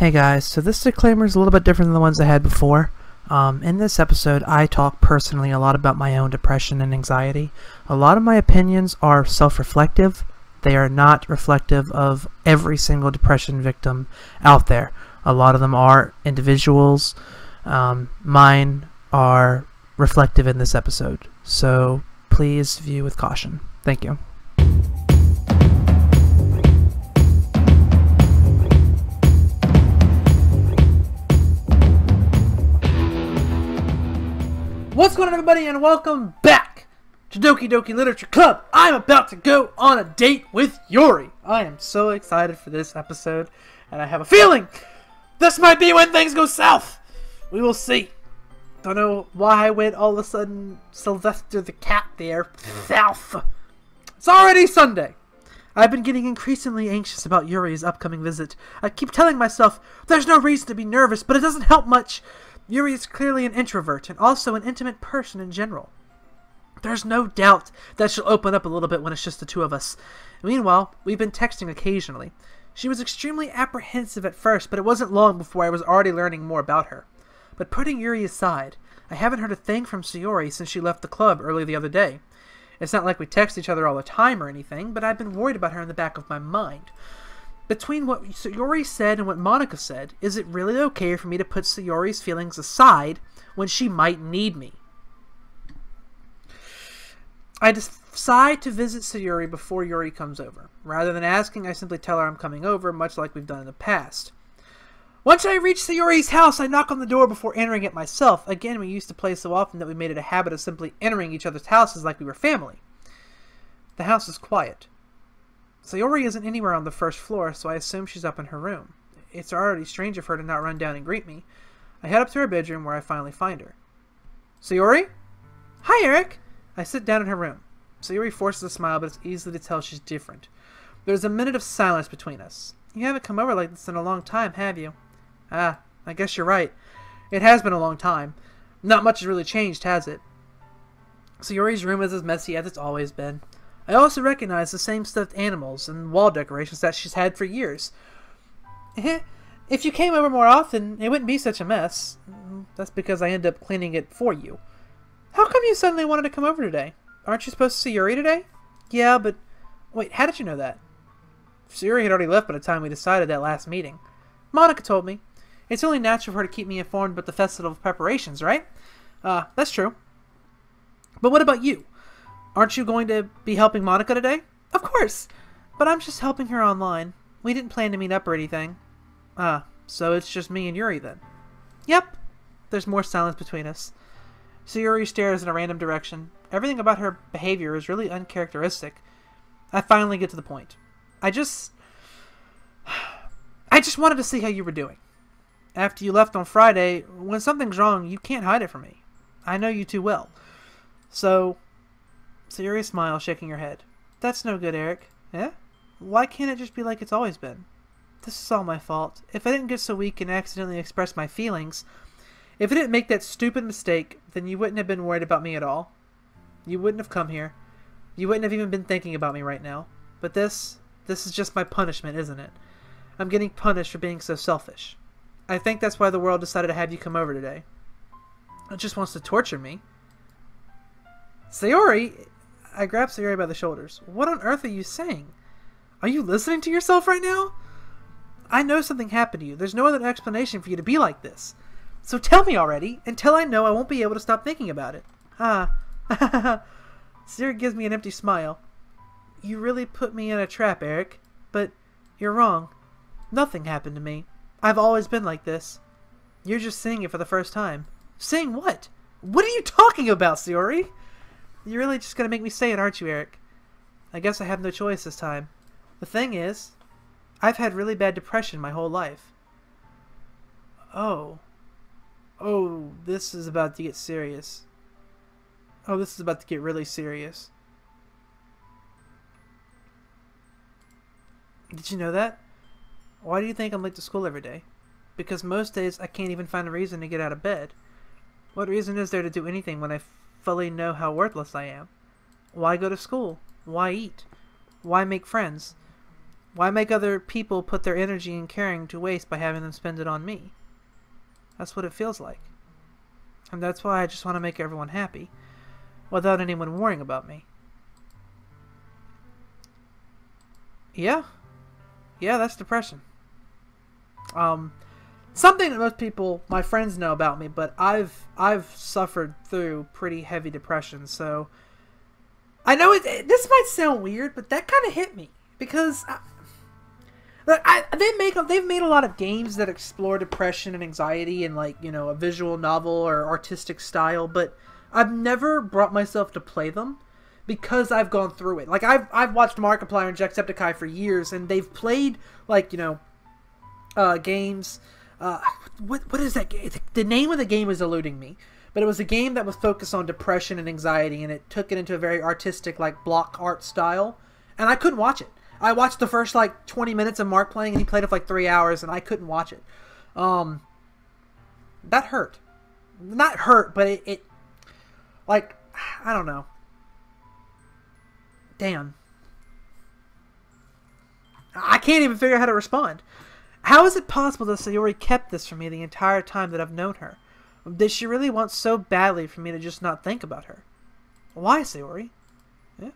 Hey guys, so this disclaimer is a little bit different than the ones I had before. In this episode, I talk personally a lot about my own depression and anxiety. A lot of my opinions are self-reflective. They are not reflective of every single depression victim out there. A lot of them are individuals. Mine are reflective in this episode. So please view with caution. Thank you. What's going on, everybody, and welcome back to Doki Doki Literature Club. I'm about to go on a date with Yuri. I am so excited for this episode, and I have a feeling this might be when things go south. We will see. Don't know why I went all of a sudden Sylvester the cat there south. It's already Sunday. I've been getting increasingly anxious about Yuri's upcoming visit. I keep telling myself there's no reason to be nervous, but it doesn't help much. Yuri is clearly an introvert and also an intimate person in general. There's no doubt that she'll open up a little bit when it's just the two of us. Meanwhile, we've been texting occasionally. She was extremely apprehensive at first, but it wasn't long before I was already learning more about her. But putting Yuri aside, I haven't heard a thing from Sayori since she left the club early the other day. It's not like we text each other all the time or anything, but I've been worried about her in the back of my mind. Between what Sayori said and what Monica said, is it really okay for me to put Sayori's feelings aside when she might need me? I decide to visit Sayori before Yuri comes over. Rather than asking, I simply tell her I'm coming over, much like we've done in the past. Once I reach Sayori's house, I knock on the door before entering it myself. Again, we used to play so often that we made it a habit of simply entering each other's houses like we were family. The house is quiet. Sayori isn't anywhere on the first floor, so I assume she's up in her room. It's already strange of her to not run down and greet me. I head up to her bedroom where I finally find her. Sayori? Hi, Eric! I sit down in her room. Sayori forces a smile, but it's easy to tell she's different. There's a minute of silence between us. You haven't come over like this in a long time, have you? Ah, I guess you're right. It has been a long time. Not much has really changed, has it? Sayori's room is as messy as it's always been. I also recognize the same stuffed animals and wall decorations that she's had for years. If you came over more often, it wouldn't be such a mess. That's because I end up cleaning it for you. How come you suddenly wanted to come over today? Aren't you supposed to see Yuri today? Yeah, but... Wait, how did you know that? Yuri had already left by the time we decided that last meeting. Monica told me. It's only natural for her to keep me informed about the festival preparations, right? That's true. But what about you? Aren't you going to be helping Monica today? Of course! But I'm just helping her online. We didn't plan to meet up or anything. So it's just me and Yuri then? Yep. There's more silence between us. Sayori stares in a random direction. Everything about her behavior is really uncharacteristic. I finally get to the point. I just wanted to see how you were doing. After you left on Friday, when something's wrong, you can't hide it from me. I know you too well. So... Sayori smiles, shaking her head. That's no good, Eric. Eh? Why can't it just be like it's always been? This is all my fault. If I didn't get so weak and accidentally express my feelings, if I didn't make that stupid mistake, then you wouldn't have been worried about me at all. You wouldn't have come here. You wouldn't have even been thinking about me right now. But this is just my punishment, isn't it? I'm getting punished for being so selfish. I think that's why the world decided to have you come over today. It just wants to torture me. Sayori... I grab Sayori by the shoulders. What on earth are you saying? Are you listening to yourself right now? I know something happened to you. There's no other explanation for you to be like this. So tell me already. Until I know, I won't be able to stop thinking about it. Sayori gives me an empty smile. You really put me in a trap, Eric. But you're wrong. Nothing happened to me. I've always been like this. You're just seeing it for the first time. Seeing what? What are you talking about, Sayori? You're really just going to make me say it, aren't you, Eric? I guess I have no choice this time. The thing is, I've had really bad depression my whole life. Oh, this is about to get serious. Oh, this is about to get really serious. Did you know that? Why do you think I'm late to school every day? Because most days I can't even find a reason to get out of bed. What reason is there to do anything when I fully know how worthless I am? Why go to school? Why eat? Why make friends? Why make other people put their energy and caring to waste by having them spend it on me? That's what it feels like. And that's why I just want to make everyone happy, without anyone worrying about me. Yeah, that's depression. Something that most people, my friends, know about me, but I've suffered through pretty heavy depression, so I know this might sound weird, but that kind of hit me because they've made a lot of games that explore depression and anxiety in, like, you know, a visual novel or artistic style, but I've never brought myself to play them because I've gone through it. Like, I've watched Markiplier and Jacksepticeye for years, and they've played, like, you know, games. What is that game? The name of the game is eluding me, but it was a game that was focused on depression and anxiety, and it took it into a very artistic, like, block art style, and I couldn't watch it. I watched the first, like, 20 minutes of Mark playing, and he played it for, like, 3 hours, and I couldn't watch it. That hurt. Not hurt, but it like, I don't know. Damn. I can't even figure out how to respond. How is it possible that Sayori kept this from me the entire time that I've known her? Did she really want so badly for me to just not think about her? Why, Sayori? Yeah.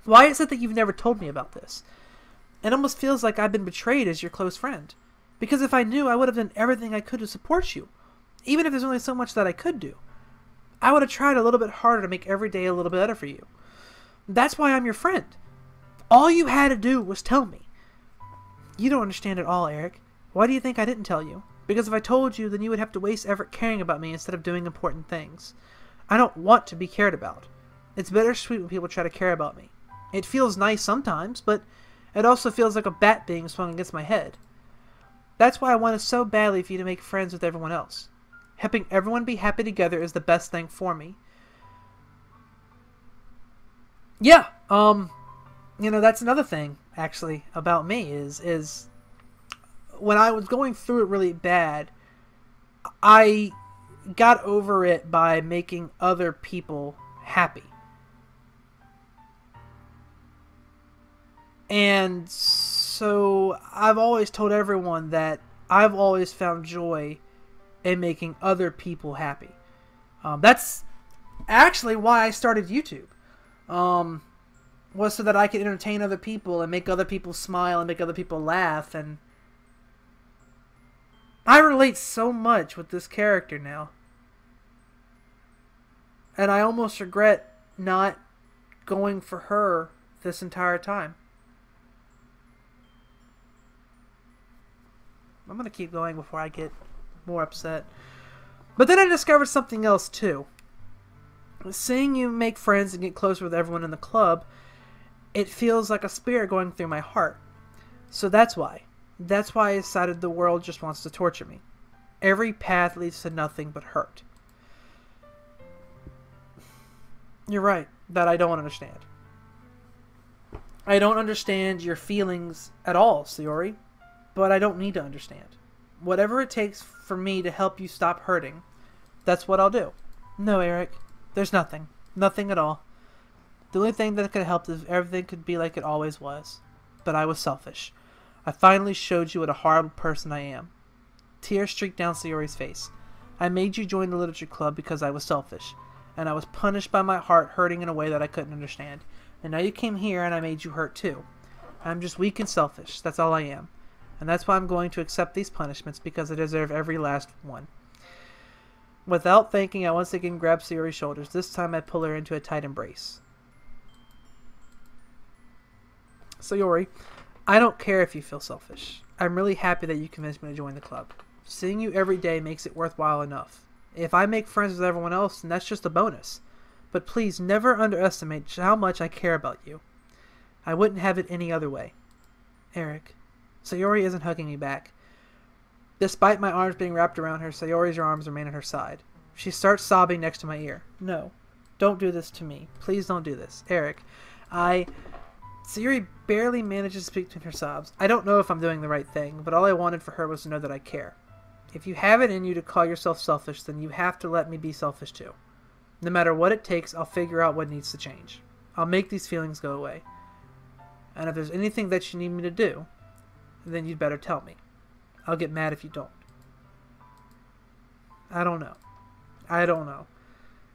Why is it that you've never told me about this? It almost feels like I've been betrayed as your close friend. Because if I knew, I would have done everything I could to support you. Even if there's only so much that I could do. I would have tried a little bit harder to make every day a little bit better for you. That's why I'm your friend. All you had to do was tell me. You don't understand at all, Eric. Why do you think I didn't tell you? Because if I told you, then you would have to waste effort caring about me instead of doing important things. I don't want to be cared about. It's bittersweet when people try to care about me. It feels nice sometimes, but it also feels like a bat being swung against my head. That's why I wanted so badly for you to make friends with everyone else. Helping everyone be happy together is the best thing for me. Yeah, you know, that's another thing, actually, about me, is when I was going through it really bad, I got over it by making other people happy. And so I've always told everyone that I've always found joy in making other people happy. That's actually why I started YouTube. Was so that I could entertain other people and make other people smile and make other people laugh. And I relate so much with this character now. And I almost regret not going for her this entire time. I'm going to keep going before I get more upset. But then I discovered something else too. Seeing you make friends and get closer with everyone in the club, it feels like a spirit going through my heart. So that's why. That's why I decided the world just wants to torture me. Every path leads to nothing but hurt. You're right, that I don't understand. I don't understand your feelings at all, Sayori. But I don't need to understand. Whatever it takes for me to help you stop hurting, that's what I'll do. No, Eric. There's nothing. Nothing at all. The only thing that could have helped is if everything could be like it always was. But I was selfish. I finally showed you what a horrible person I am. Tears streaked down Sayori's face. I made you join the literature club because I was selfish. And I was punished by my heart hurting in a way that I couldn't understand. And now you came here and I made you hurt too. I'm just weak and selfish. That's all I am. And that's why I'm going to accept these punishments because I deserve every last one. Without thinking, I once again grab Sayori's shoulders. This time I pull her into a tight embrace. Sayori, I don't care if you feel selfish. I'm really happy that you convinced me to join the club. Seeing you every day makes it worthwhile enough. If I make friends with everyone else, then that's just a bonus. But please never underestimate how much I care about you. I wouldn't have it any other way. Eric. Sayori isn't hugging me back. Despite my arms being wrapped around her, Sayori's arms remain at her side. She starts sobbing next to my ear. No, don't do this to me. Please don't do this. Eric, Sayori barely manages to speak between her sobs. I don't know if I'm doing the right thing, but all I wanted for her was to know that I care. If you have it in you to call yourself selfish, then you have to let me be selfish too. No matter what it takes, I'll figure out what needs to change. I'll make these feelings go away. And if there's anything that you need me to do, then you'd better tell me. I'll get mad if you don't. I don't know. I don't know.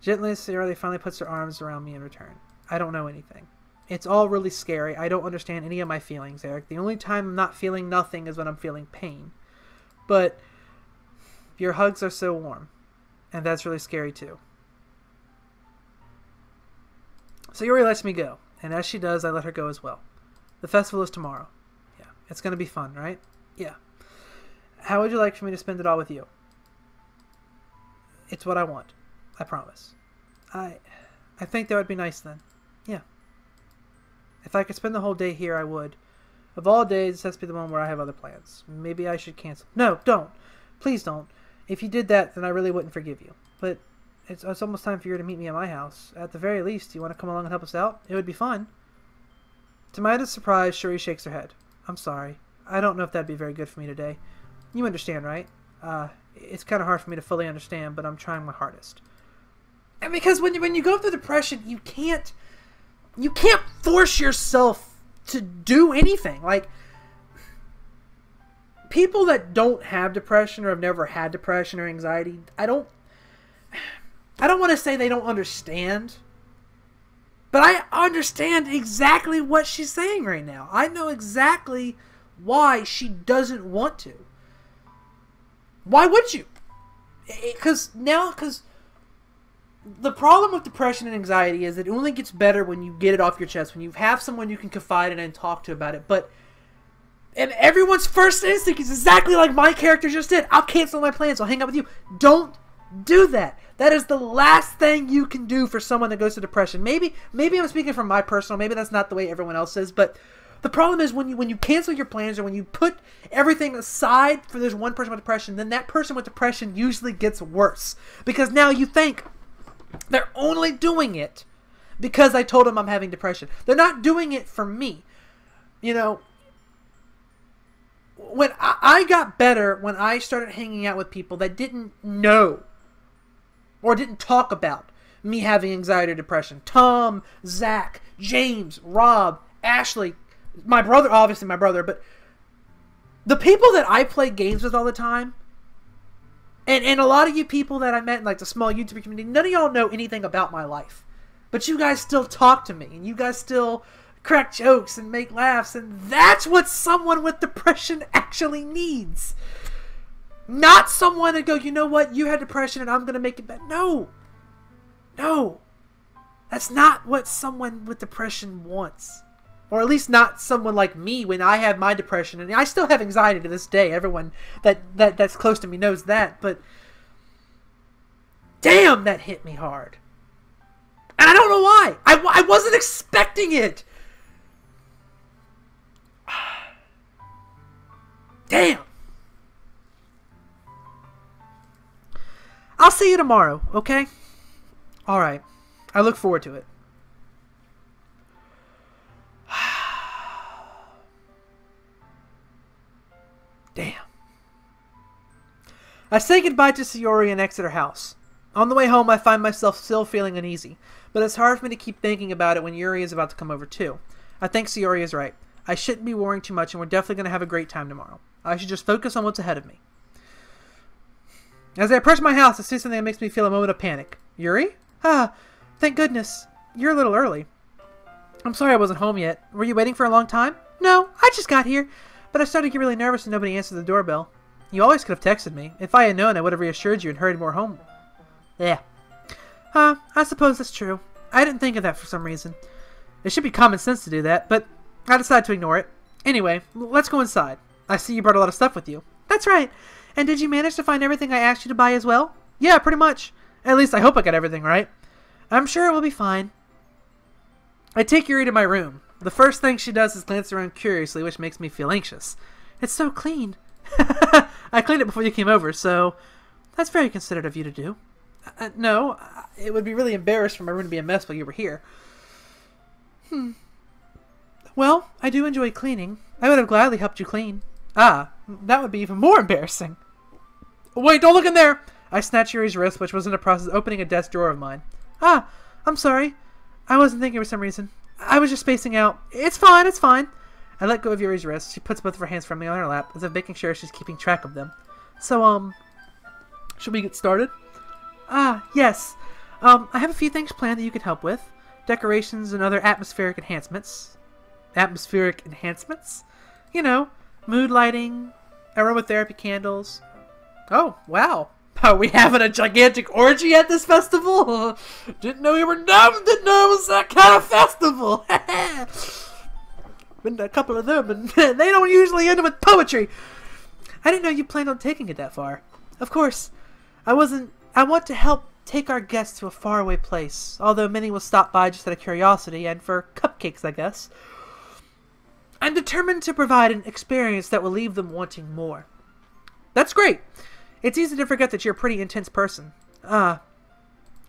Gently, Sayori finally puts her arms around me in return. I don't know anything. It's all really scary. I don't understand any of my feelings, Eric. The only time I'm not feeling nothing is when I'm feeling pain. But your hugs are so warm. And that's really scary too. Sayori lets me go. And as she does, I let her go as well. The festival is tomorrow. Yeah. It's going to be fun, right? Yeah. How would you like for me to spend it all with you? It's what I want. I promise. I think that would be nice then. Yeah. If I could spend the whole day here, I would. Of all days, this has to be the one where I have other plans. Maybe I should cancel. No, don't. Please don't. If you did that, then I really wouldn't forgive you. But it's almost time for you to meet me at my house. At the very least, you want to come along and help us out? It would be fun. To my surprise, Shuri shakes her head. I'm sorry. I don't know if that'd be very good for me today. You understand, right? It's kind of hard for me to fully understand, but I'm trying my hardest. And because when you go through depression, you can't force yourself to do anything. Like, people that don't have depression or have never had depression or anxiety, I don't want to say they don't understand, but I understand exactly what she's saying right now. I know exactly why she doesn't want to. Why would you? Because the problem with depression and anxiety is it only gets better when you get it off your chest, when you have someone you can confide in and talk to about it. And everyone's first instinct is exactly like my character just did. I'll cancel my plans. I'll hang out with you. Don't do that. That is the last thing you can do for someone that goes through depression. Maybe I'm speaking from my personal. Maybe that's not the way everyone else is. But the problem is when you cancel your plans or when you put everything aside for this one person with depression, then that person with depression usually gets worse. Because now you think they're only doing it because I told them I'm having depression. They're not doing it for me. You know, when I got better when I started hanging out with people that didn't know or didn't talk about me having anxiety or depression. Tom, Zach, James, Rob, Ashley, my brother, obviously my brother, but the people that I play games with all the time, and a lot of you people that I met in like the small YouTube community, none of y'all know anything about my life. But you guys still talk to me, and you guys still crack jokes and make laughs, and that's what someone with depression actually needs. Not someone to go, you know what, you had depression and I'm going to make it better. No. No. That's not what someone with depression wants. Or at least not someone like me when I have my depression. And I still have anxiety to this day. Everyone that's close to me knows that. But damn, that hit me hard. And I don't know why. I wasn't expecting it. Damn. I'll see you tomorrow, okay? Alright. I look forward to it. Damn. I say goodbye to Sayori and exit her house. On the way home, I find myself still feeling uneasy, but it's hard for me to keep thinking about it when Yuri is about to come over too. I think Sayori is right. I shouldn't be worrying too much, and we're definitely going to have a great time tomorrow. I should just focus on what's ahead of me. As I approach my house, I see something that makes me feel a moment of panic. Yuri? Ah, thank goodness. You're a little early. I'm sorry I wasn't home yet. Were you waiting for a long time? No, I just got here. But I started to get really nervous and nobody answered the doorbell. You always could have texted me. If I had known, I would have reassured you and hurried more home. Yeah. I suppose that's true. I didn't think of that for some reason. It should be common sense to do that, but I decided to ignore it. Anyway, let's go inside. I see you brought a lot of stuff with you. That's right. And did you manage to find everything I asked you to buy as well? Yeah, pretty much. At least I hope I got everything right. I'm sure it will be fine. I take Yuri to my room. The first thing she does is glance around curiously, which makes me feel anxious. It's so clean. I cleaned it before you came over, so that's very considerate of you to do. No, it would be really embarrassed for my room to be a mess while you were here. Well, I do enjoy cleaning. I would have gladly helped you clean. Ah, that would be even more embarrassing. Wait, don't look in there! I snatched Yuri's wrist, which was in the process of opening a desk drawer of mine. Ah, I'm sorry. I wasn't thinking for some reason. I was just spacing out. It's fine, it's fine. I let go of Yuri's wrist. She puts both of her hands firmly on her lap, as if making sure she's keeping track of them. So, should we get started? Yes. I have a few things planned that you can help with. Decorations and other atmospheric enhancements. Atmospheric enhancements? You know, mood lighting, aromatherapy candles. Oh, wow. Are we having a gigantic orgy at this festival? Didn't know you were dumb. Didn't know it was that kind of festival. Been to a couple of them, and they don't usually end with poetry. I didn't know you planned on taking it that far. Of course, I want to help take our guests to a faraway place, although many will stop by just out of curiosity and for cupcakes, I guess. I'm determined to provide an experience that will leave them wanting more. That's great. It's easy to forget that you're a pretty intense person.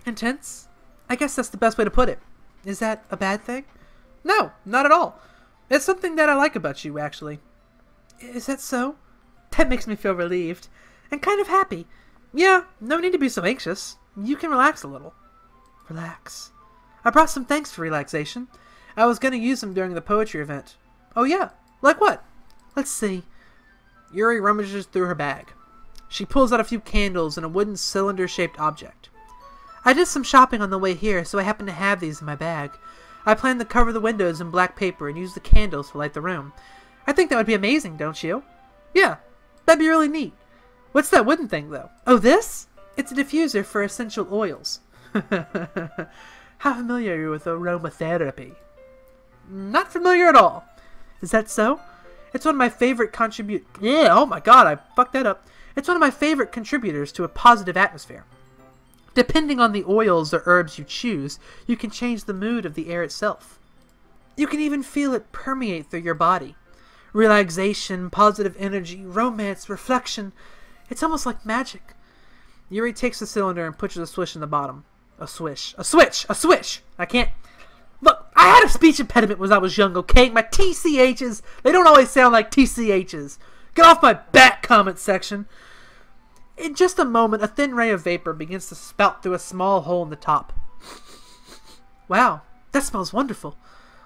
Intense? I guess that's the best way to put it. Is that a bad thing? No, not at all. It's something that I like about you, actually. Is that so? That makes me feel relieved. And kind of happy. Yeah, no need to be so anxious. You can relax a little. Relax. I brought some thanks for relaxation. I was going to use them during the poetry event. Oh yeah? Like what? Let's see. Yuri rummages through her bag. She pulls out a few candles and a wooden cylinder-shaped object. I did some shopping on the way here, so I happen to have these in my bag. I plan to cover the windows in black paper and use the candles to light the room. I think that would be amazing, don't you? Yeah, that'd be really neat. What's that wooden thing, though? Oh, this? It's a diffuser for essential oils. How familiar are you with aromatherapy? Not familiar at all. Is that so? It's one of my favorite oh my god, I fucked that up. It's one of my favorite contributors to a positive atmosphere. Depending on the oils or herbs you choose, you can change the mood of the air itself. You can even feel it permeate through your body. Relaxation, positive energy, romance, reflection. It's almost like magic. Yuri takes the cylinder and pushes a swish in the bottom. A swish. A switch! A swish! I can't... Look, I had a speech impediment when I was young, okay? My TCHs, they don't always sound like TCHs. Get off my back, comment section. In just a moment, a thin ray of vapor begins to spout through a small hole in the top. Wow, that smells wonderful.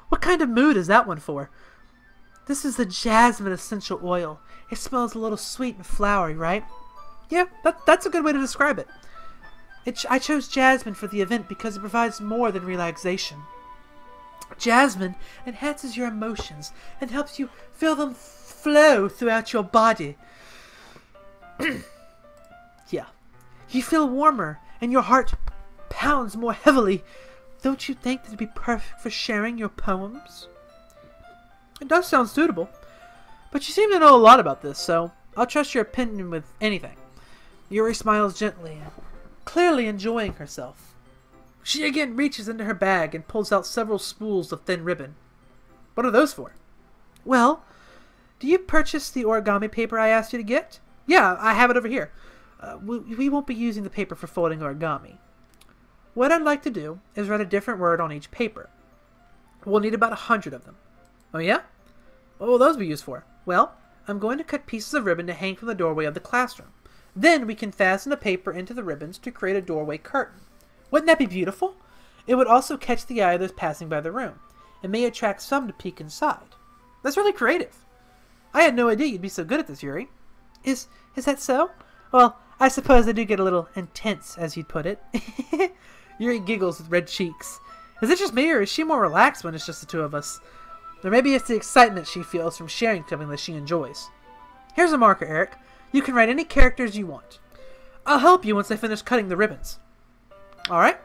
What kind of mood is that one for? This is the jasmine essential oil. It smells a little sweet and flowery, right? Yeah, that's a good way to describe it. I chose jasmine for the event because it provides more than relaxation. Jasmine enhances your emotions and helps you feel them flow throughout your body. Yeah. You feel warmer and your heart pounds more heavily. Don't you think that it'd be perfect for sharing your poems? It does sound suitable. But you seem to know a lot about this, so I'll trust your opinion with anything. Yuri smiles gently, clearly enjoying herself. She again reaches into her bag and pulls out several spools of thin ribbon. What are those for? Well, do you purchase the origami paper I asked you to get? Yeah, I have it over here. We won't be using the paper for folding origami. What I'd like to do is write a different word on each paper. We'll need about 100 of them. Oh yeah? What will those be used for? Well, I'm going to cut pieces of ribbon to hang from the doorway of the classroom. Then we can fasten the paper into the ribbons to create a doorway curtain. Wouldn't that be beautiful? It would also catch the eye of those passing by the room. It may attract some to peek inside. That's really creative. I had no idea you'd be so good at this, Yuri. Is that so? Well, I suppose I do get a little intense, as you'd put it. Yuri giggles with red cheeks. Is it just me, or is she more relaxed when it's just the two of us? Or maybe it's the excitement she feels from sharing something that she enjoys. Here's a marker, Eric. You can write any characters you want. I'll help you once I finish cutting the ribbons. Alright?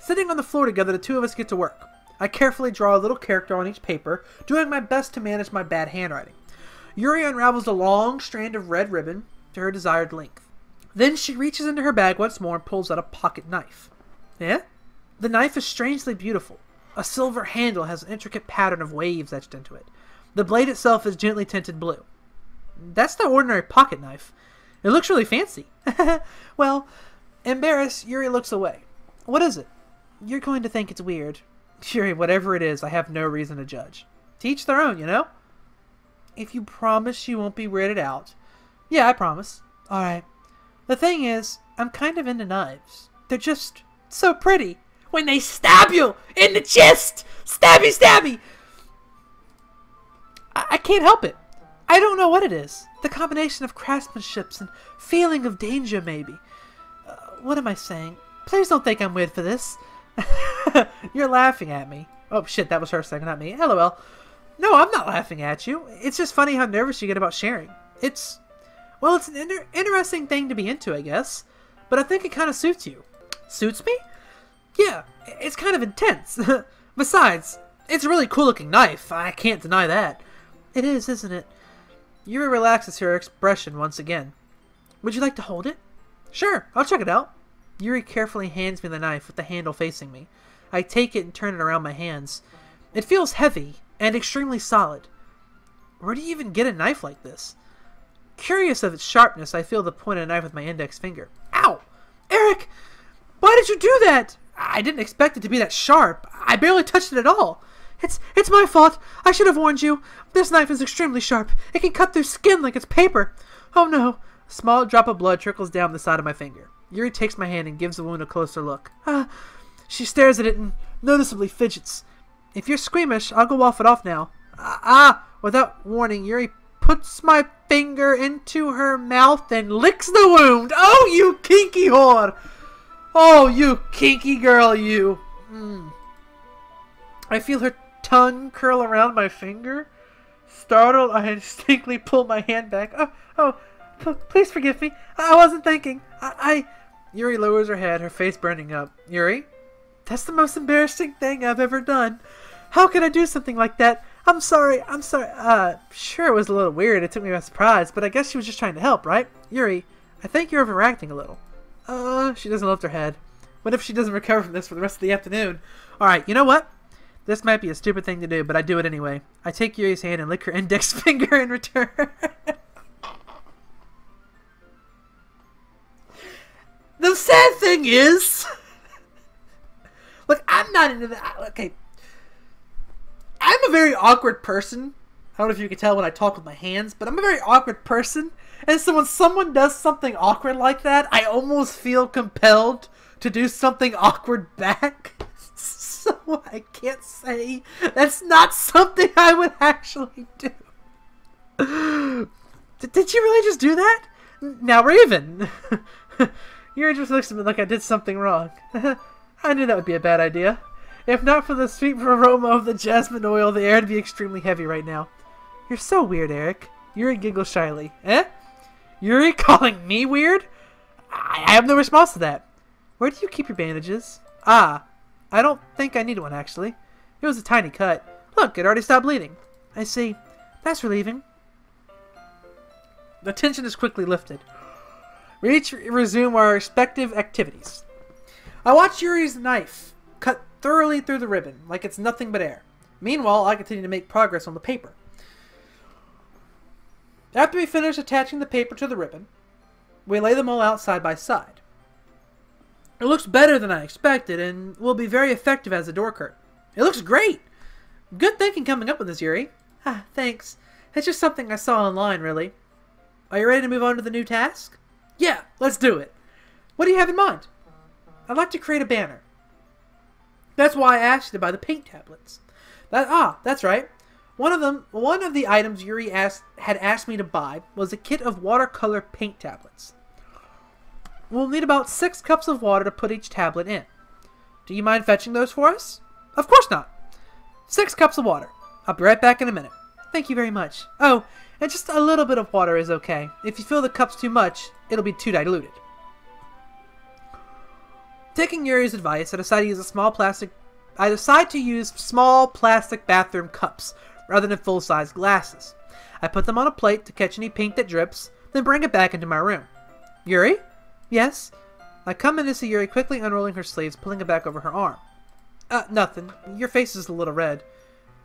Sitting on the floor together, the two of us get to work. I carefully draw a little character on each paper, doing my best to manage my bad handwriting. Yuri unravels a long strand of red ribbon to her desired length. Then she reaches into her bag once more and pulls out a pocket knife. Yeah? The knife is strangely beautiful. A silver handle has an intricate pattern of waves etched into it. The blade itself is gently tinted blue. That's no ordinary pocket knife. It looks really fancy. Well, embarrassed, Yuri looks away. What is it? You're going to think it's weird. Yuri, whatever it is, I have no reason to judge. To each their own, you know? If you promise you won't be weirded out. Yeah, I promise. Alright. The thing is, I'm kind of into knives. They're just so pretty. when they stab you in the chest. Stabby, stabby. I can't help it. I don't know what it is. The combination of craftsmanship and feeling of danger, maybe. What am I saying? Please don't think I'm weird for this. You're laughing at me. Oh, shit, that was her saying, not me. LOL. No, I'm not laughing at you. It's just funny how nervous you get about sharing. It's an interesting thing to be into, I guess. But I think it kind of suits you. Suits me? Yeah, it's kind of intense. Besides, it's a really cool-looking knife. I can't deny that. It is, isn't it? Yuri relaxes her expression once again. Would you like to hold it? Sure, I'll check it out. Yuri carefully hands me the knife with the handle facing me. I take it and turn it around my hands. It feels heavy and extremely solid. Where do you even get a knife like this? Curious of its sharpness, I feel the point of the knife with my index finger. Ow! Eric! Why did you do that? I didn't expect it to be that sharp. I barely touched it at all. It's my fault. I should have warned you. This knife is extremely sharp. It can cut through skin like it's paper. Oh no. A small drop of blood trickles down the side of my finger. Yuri takes my hand and gives the wound a closer look. She stares at it and noticeably fidgets. If you're squeamish, I'll go off it off now. Without warning, Yuri puts my finger into her mouth and licks the wound. Oh, you kinky whore. Oh, you kinky girl, you. I feel her tongue curl around my finger. Startled, I instinctively pull my hand back. Please forgive me. I wasn't thinking. Yuri lowers her head, her face burning up. Yuri? That's the most embarrassing thing I've ever done. How could I do something like that? I'm sorry. Sure, it was a little weird. It took me by surprise, but I guess she was just trying to help, right? Yuri, I think you're overreacting a little. She doesn't lift her head. What if she doesn't recover from this for the rest of the afternoon? Alright, you know what? This might be a stupid thing to do, but I do it anyway. I take Yuri's hand and lick her index finger in return. The sad thing is... Look, I'm not into that. Okay. I'm a very awkward person. I don't know if you can tell when I talk with my hands, but I'm a very awkward person. And so when someone does something awkward like that, I almost feel compelled to do something awkward back. So I can't say that's not something I would actually do. Did you really just do that? Now we're even. Yuri just looks at me like I did something wrong. I knew that would be a bad idea. If not for the sweet aroma of the jasmine oil, the air would be extremely heavy right now. You're so weird, Eric. Yuri giggles shyly. Eh? Yuri calling me weird? I have no response to that. Where do you keep your bandages? I don't think I need one, actually. It was a tiny cut. Look, it already stopped bleeding. I see. That's relieving. The tension is quickly lifted. We each resume our respective activities. I watch Yuri's knife cut thoroughly through the ribbon, like it's nothing but air. Meanwhile, I continue to make progress on the paper. After we finish attaching the paper to the ribbon, we lay them all out side by side. It looks better than I expected and will be very effective as a door curtain. It looks great! Good thinking coming up with this, Yuri. Thanks. It's just something I saw online, really. Are you ready to move on to the new task? Yeah, let's do it. What do you have in mind? I'd like to create a banner. That's why I asked you to buy the paint tablets. That's right. One of the items Yuri had asked me to buy was a kit of watercolor paint tablets. We'll need about 6 cups of water to put each tablet in. Do you mind fetching those for us? Of course not. 6 cups of water. I'll be right back in a minute. Thank you very much. Oh, and just a little bit of water is okay. If you fill the cups too much, it'll be too diluted. Taking Yuri's advice, I decide to use small plastic bathroom cups rather than full-size glasses. I put them on a plate to catch any paint that drips, then bring it back into my room. Yuri? Yes? I come in to see Yuri quickly unrolling her sleeves, pulling it back over her arm. Nothing. Your face is a little red.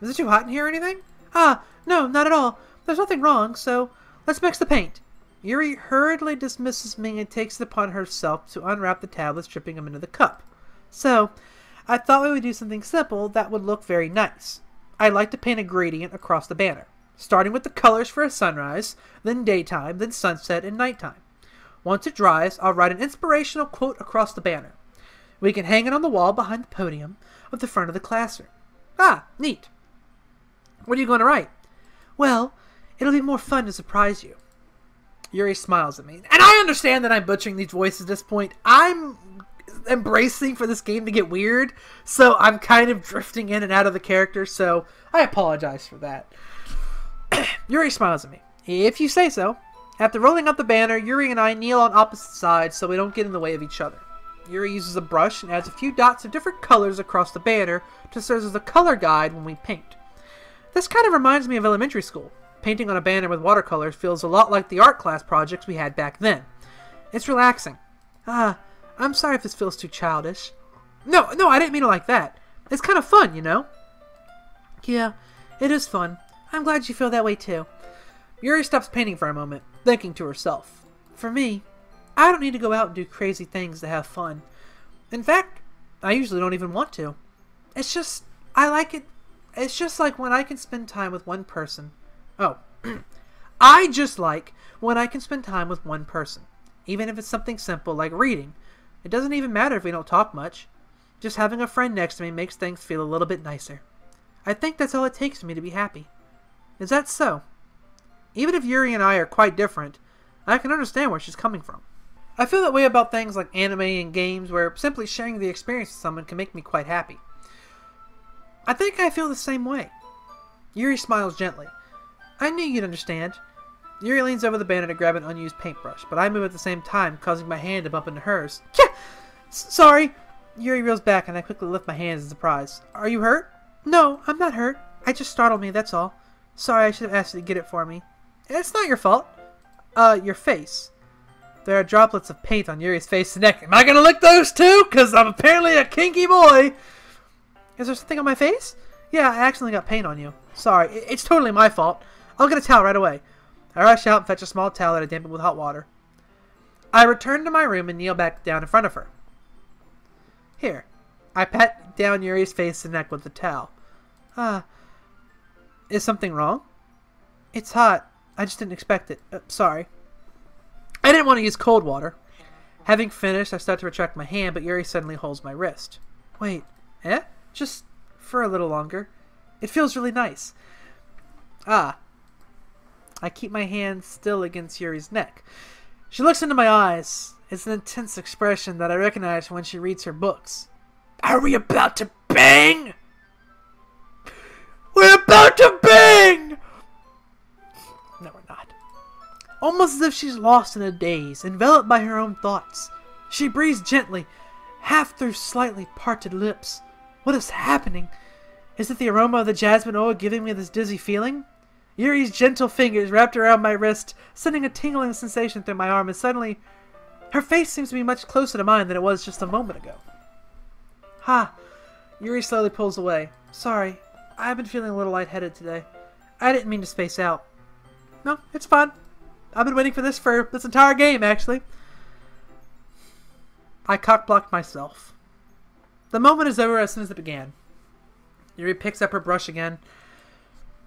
Is it too hot in here or anything? No, not at all. There's nothing wrong, so let's mix the paint. Yuri hurriedly dismisses me and takes it upon herself to unwrap the tablets, dripping them into the cup. So, I thought we would do something simple that would look very nice. I'd like to paint a gradient across the banner, starting with the colors for a sunrise, then daytime, then sunset, and nighttime. Once it dries, I'll write an inspirational quote across the banner. We can hang it on the wall behind the podium at the front of the classroom. Ah, neat. What are you going to write? Well, it'll be more fun to surprise you. Yuri smiles at me. And I understand that I'm butchering these voices at this point. I'm embracing for this game to get weird, so I'm kind of drifting in and out of the character, so I apologize for that. Yuri smiles at me. If you say so. After rolling up the banner, Yuri and I kneel on opposite sides so we don't get in the way of each other. Yuri uses a brush and adds a few dots of different colors across the banner to serve as a color guide when we paint. This kind of reminds me of elementary school. Painting on a banner with watercolors feels a lot like the art class projects we had back then. It's relaxing. I'm sorry if this feels too childish. No, I didn't mean it like that. It's kind of fun, you know? Yeah, it is fun. I'm glad you feel that way too. Yuri stops painting for a moment, thinking to herself. For me, I don't need to go out and do crazy things to have fun. In fact, I usually don't even want to. It's just, I like it. It's just like when I can spend time with one person. Oh, I just like when I can spend time with one person. Even if it's something simple like reading. It doesn't even matter if we don't talk much. Just having a friend next to me makes things feel a little bit nicer. I think that's all it takes for me to be happy. Is that so? Even if Yuri and I are quite different, I can understand where she's coming from. I feel that way about things like anime and games where simply sharing the experience with someone can make me quite happy. I think I feel the same way. Yuri smiles gently. I knew you'd understand. Yuri leans over the banner to grab an unused paintbrush, but I move at the same time, causing my hand to bump into hers. Yeah! Sorry! Yuri reels back and I quickly lift my hands in surprise. Are you hurt? No, I'm not hurt. I just startled me, that's all. Sorry, I should have asked you to get it for me. It's not your fault. Your face. There are droplets of paint on Yuri's face and neck. Am I gonna lick those too? Because I'm apparently a kinky boy. Is there something on my face? Yeah, I accidentally got paint on you. Sorry, it's totally my fault. I'll get a towel right away. I rush out and fetch a small towel that I dampen with hot water. I return to my room and kneel back down in front of her. Here. I pat down Yuri's face and neck with the towel. Is something wrong? It's hot. I just didn't expect it. Sorry. I didn't want to use cold water. Having finished, I start to retract my hand, but Yuri suddenly holds my wrist. Wait. Just for a little longer. It feels really nice. I keep my hand still against Yuri's neck. She looks into my eyes. It's an intense expression that I recognize when she reads her books. Are we about to bang? We're about to bang! No, we're not. Almost as if she's lost in a daze, enveloped by her own thoughts. She breathes gently, half through slightly parted lips. What is happening? Is it the aroma of the jasmine oil giving me this dizzy feeling? Yuri's gentle fingers wrapped around my wrist, sending a tingling sensation through my arm, and suddenly, her face seems to be much closer to mine than it was just a moment ago. Yuri slowly pulls away. Sorry, I've been feeling a little lightheaded today. I didn't mean to space out. No, it's fine. I've been waiting for this entire game, actually. I cock-blocked myself. The moment is over as soon as it began. Yuri picks up her brush again,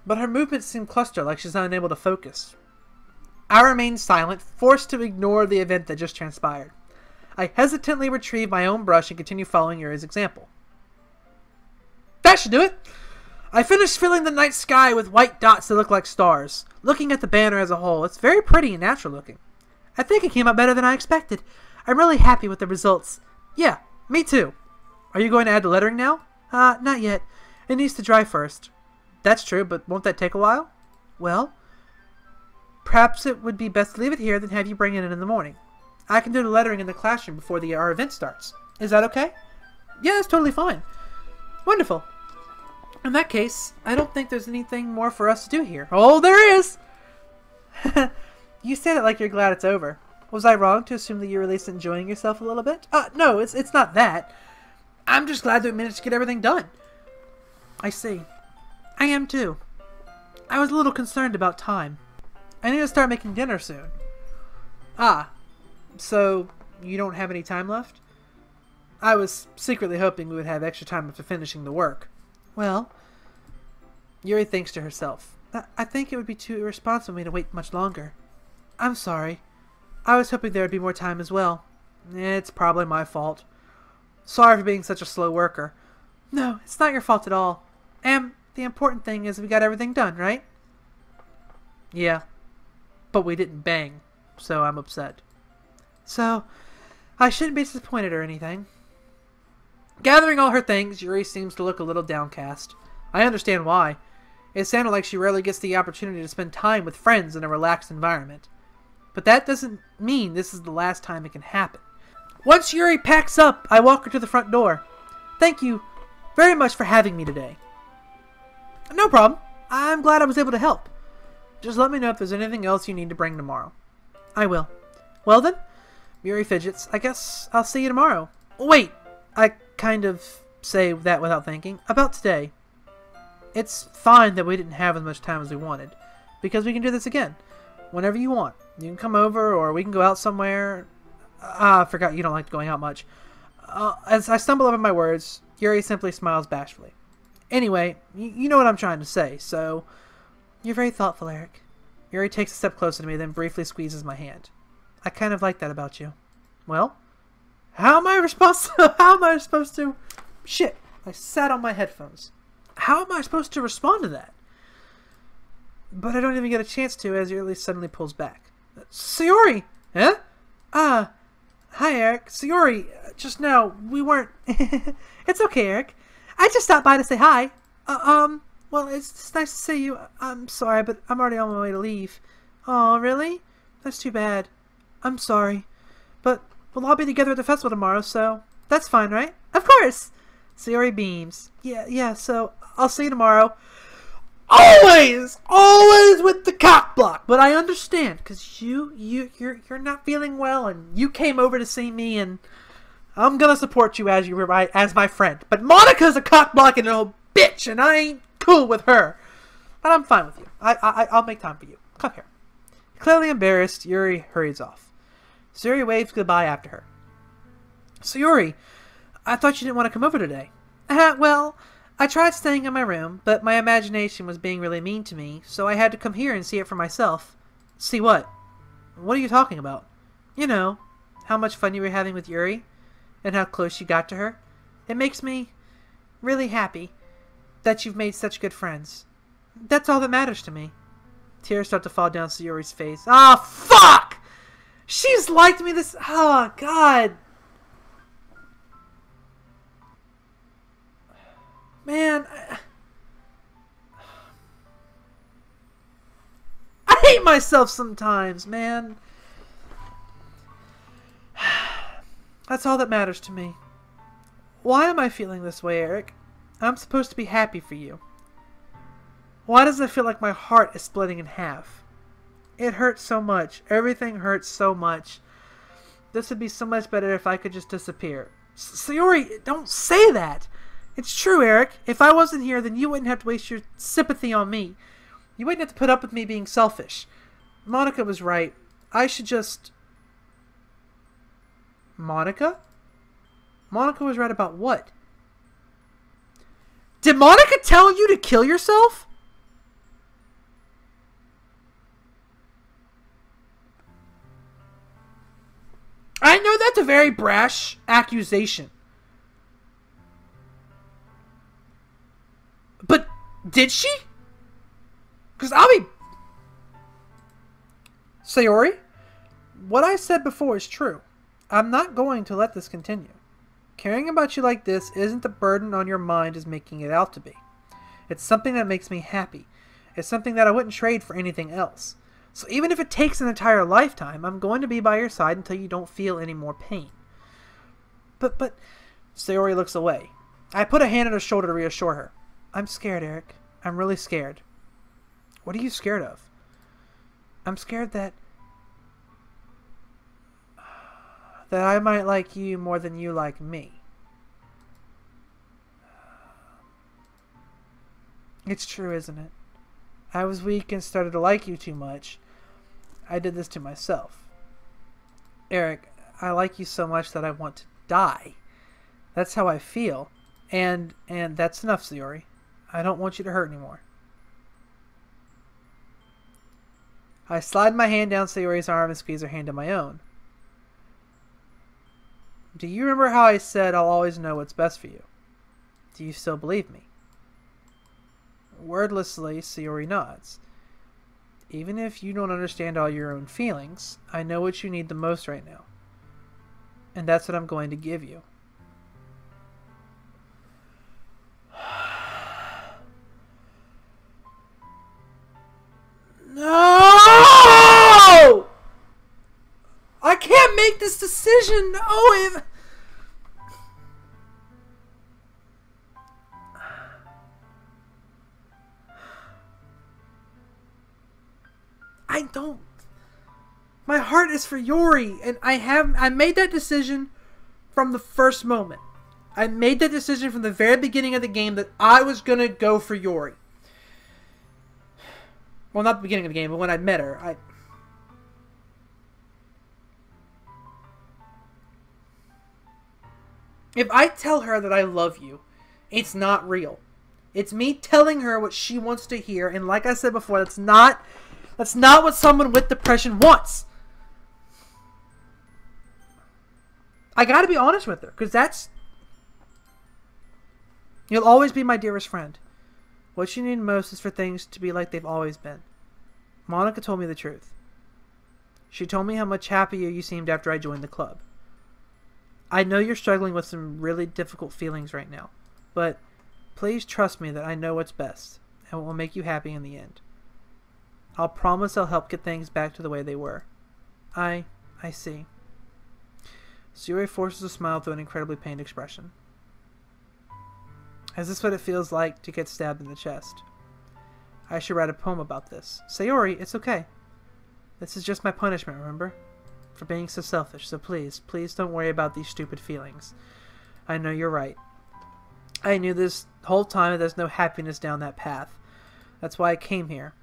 but her movements seem clustered, like she's unable to focus. I remain silent, forced to ignore the event that just transpired. I hesitantly retrieve my own brush and continue following Yuri's example. That should do it! I finished filling the night sky with white dots that look like stars. Looking at the banner as a whole, it's very pretty and natural looking. I think it came out better than I expected. I'm really happy with the results. Yeah, me too. Are you going to add the lettering now? Not yet. It needs to dry first. That's true, but won't that take a while? Well, perhaps it would be best to leave it here than have you bring it in the morning. I can do the lettering in the classroom before our event starts. Is that okay? Yeah, that's totally fine. Wonderful. In that case, I don't think there's anything more for us to do here. Oh, there is! You said it like you're glad it's over. Was I wrong to assume that you're at least enjoying yourself a little bit? No, it's not that. I'm just glad that we managed to get everything done. I see. I am too. I was a little concerned about time. I need to start making dinner soon. So you don't have any time left? I was secretly hoping we would have extra time after finishing the work. Well, Yuri thinks to herself. I think it would be too irresponsible of me to wait much longer. I'm sorry. I was hoping there would be more time as well. It's probably my fault. Sorry for being such a slow worker. No, it's not your fault at all. And the important thing is we got everything done, right? Yeah, but we didn't bang, so I'm upset. So, I shouldn't be disappointed or anything. Gathering all her things, Yuri seems to look a little downcast. I understand why. It sounded like she rarely gets the opportunity to spend time with friends in a relaxed environment. But that doesn't mean this is the last time it can happen. Once Yuri packs up, I walk her to the front door. Thank you very much for having me today. No problem. I'm glad I was able to help. Just let me know if there's anything else you need to bring tomorrow. I will. Well then, Yuri fidgets. I guess I'll see you tomorrow. Wait, I kind of say that without thinking. About today. It's fine that we didn't have as much time as we wanted, because we can do this again. Whenever you want. You can come over, or we can go out somewhere. I forgot you don't like going out much. As I stumble over my words, Yuri simply smiles bashfully. Anyway, you know what I'm trying to say, so... You're very thoughtful, Eric. Yuri takes a step closer to me, then briefly squeezes my hand. I kind of like that about you. Well, how am I supposed to... Shit, I sat on my headphones. How am I supposed to respond to that? But I don't even get a chance to as Yuri suddenly pulls back. Sayori! Huh? Hi Eric. Sayori, just now, we weren't... It's okay, Eric. I just stopped by to say hi. Well, it's nice to see you. I'm sorry, but I'm already on my way to leave. Oh, really? That's too bad. I'm sorry. But we'll all be together at the festival tomorrow, so that's fine, right? Of course! Sayori beams. Yeah, so I'll see you tomorrow. Always with the cock block. But I understand, because you're not feeling well, and you came over to see me, and I'm gonna support you as my friend. But Monica's a cock blocking little bitch, and I ain't cool with her. But I'm fine with you. I'll make time for you. Come here. Clearly embarrassed, Yuri hurries off. Sayori waves goodbye after her. Sayori, I thought you didn't want to come over today. Well, I tried staying in my room, but my imagination was being really mean to me, so I had to come here and see it for myself. See what? What are you talking about? You know, how much fun you were having with Yuri, and how close you got to her. It makes me really happy that you've made such good friends. That's all that matters to me. Tears start to fall down Sayori's face. Ah, fuck! She's liked me this... Oh, God. Man, I hate myself sometimes, man. That's all that matters to me. Why am I feeling this way, Eric? I'm supposed to be happy for you. Why does it feel like my heart is splitting in half? It hurts so much. Everything hurts so much. This would be so much better if I could just disappear. Sayori, don't say that. It's true, Eric. If I wasn't here, then you wouldn't have to waste your sympathy on me. You wouldn't have to put up with me being selfish. Monica was right. I should just... Monica? Monica was right about what? Did Monica tell you to kill yourself? I know that's a very brash accusation. But did she? Because I'll be... Sayori, what I said before is true. I'm not going to let this continue. Caring about you like this isn't the burden on your mind as making it out to be. It's something that makes me happy. It's something that I wouldn't trade for anything else. So even if it takes an entire lifetime, I'm going to be by your side until you don't feel any more pain. But... Sayori looks away. I put a hand on her shoulder to reassure her. I'm scared, Eric. I'm really scared. What are you scared of? I'm scared that I might like you more than you like me. It's true, isn't it? I was weak and started to like you too much. I did this to myself. Eric, I like you so much that I want to die. That's how I feel. And that's enough, Sayori. I don't want you to hurt anymore. I slide my hand down Sayori's arm and squeeze her hand in my own. Do you remember how I said I'll always know what's best for you? Do you still believe me? Wordlessly, Sayori nods. Even if you don't understand all your own feelings, I know what you need the most right now. And that's what I'm going to give you. No! I can't make this decision. No, I don't. My heart is for Yuri, and I made that decision from the first moment. I made that decision from the very beginning of the game that I was gonna go for Yuri. Well, not the beginning of the game, but when I met her, if I tell her that I love you, it's not real. It's me telling her what she wants to hear, and like I said before, that's not what someone with depression wants. I gotta be honest with her, because you'll always be my dearest friend. What you need most is for things to be like they've always been. Monica told me the truth. She told me how much happier you seemed after I joined the club. I know you're struggling with some really difficult feelings right now, but please trust me that I know what's best and what will make you happy in the end. I'll promise I'll help get things back to the way they were. I see. Sayori forces a smile through an incredibly pained expression. Is this what it feels like to get stabbed in the chest? I should write a poem about this. Sayori, it's okay. This is just my punishment, remember? For being so selfish, so please don't worry about these stupid feelings. I know you're right. I knew this whole time that there's no happiness down that path. That's why I came here.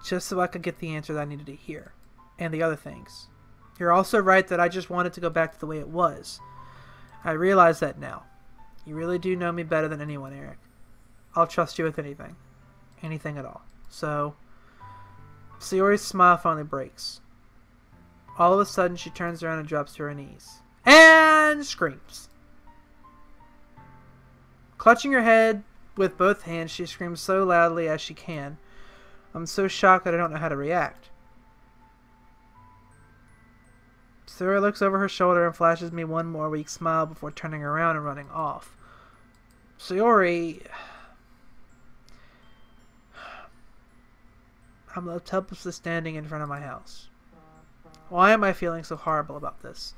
Just so I could get the answer that I needed to hear. And the other things. You're also right that I just wanted to go back to the way it was. I realize that now. You really do know me better than anyone, Eric. I'll trust you with anything. Anything at all. So, Sayori's smile finally breaks. All of a sudden, she turns around and drops to her knees. And screams. Clutching her head with both hands, she screams so loudly as she can. I'm so shocked that I don't know how to react. Sayori looks over her shoulder and flashes me one more weak smile before turning around and running off. Sayori... I'm left helplessly standing in front of my house. Why am I feeling so horrible about this?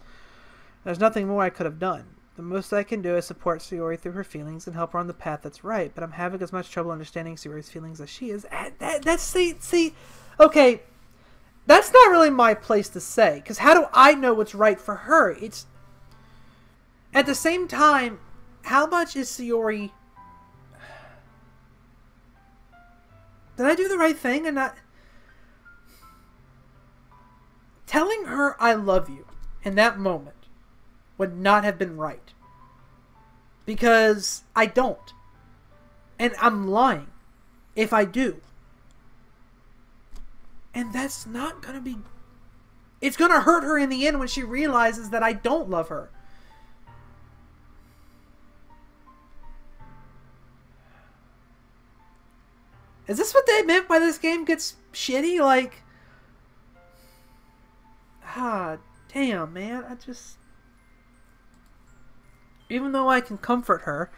There's nothing more I could have done. The most I can do is support Sayori through her feelings and help her on the path that's right, but I'm having as much trouble understanding Sayori's feelings as she is. See, okay, that's not really my place to say, because how do I know what's right for her? It's... At the same time, how much is Sayori... Did I do the right thing and not... Telling her I love you in that moment would not have been right. Because I don't. And I'm lying if I do. And that's not going to be... It's going to hurt her in the end when she realizes that I don't love her. Is this what they meant by this game gets shitty? Like... Ah, damn, man. I just... Even though I can comfort her,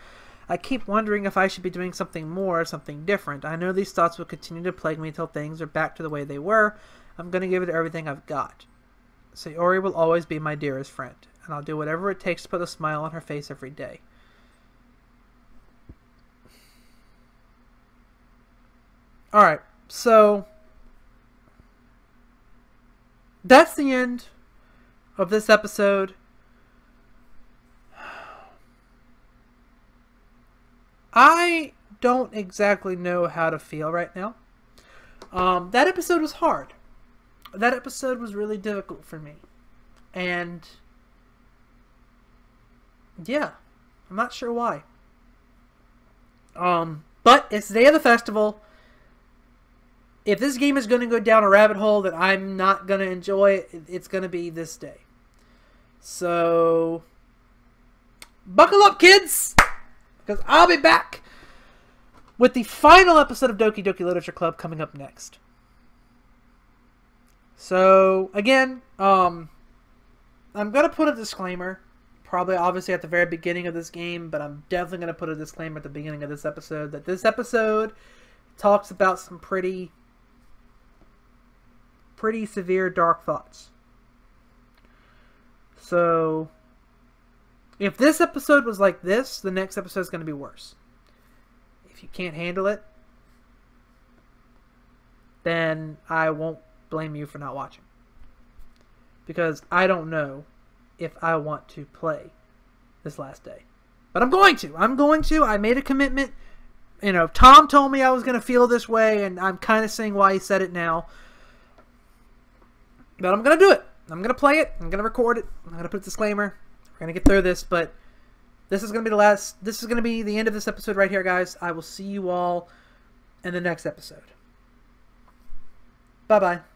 I keep wondering if I should be doing something more or something different. I know these thoughts will continue to plague me until things are back to the way they were. I'm going to give it everything I've got. Sayori will always be my dearest friend, and I'll do whatever it takes to put a smile on her face every day. Alright, so... That's the end of this episode. I don't exactly know how to feel right now. That episode was hard. That episode was really difficult for me. And yeah, I'm not sure why. But it's the day of the festival. If this game is going to go down a rabbit hole that I'm not going to enjoy, it's going to be this day. So, buckle up, kids, because I'll be back with the final episode of Doki Doki Literature Club coming up next. So, again, I'm going to put a disclaimer, probably obviously at the very beginning of this game, but I'm definitely going to put a disclaimer at the beginning of this episode, that this episode talks about some pretty severe dark thoughts. So, if this episode was like this, the next episode is going to be worse. If you can't handle it, then I won't blame you for not watching. Because I don't know if I want to play this last day. But I'm going to. I made a commitment. You know, Tom told me I was going to feel this way, and I'm kind of seeing why he said it now. But I'm going to do it. I'm going to play it. I'm going to record it. I'm going to put a disclaimer. We're going to get through this, but this is going to be the last. This is going to be the end of this episode right here, guys. I will see you all in the next episode. Bye-bye.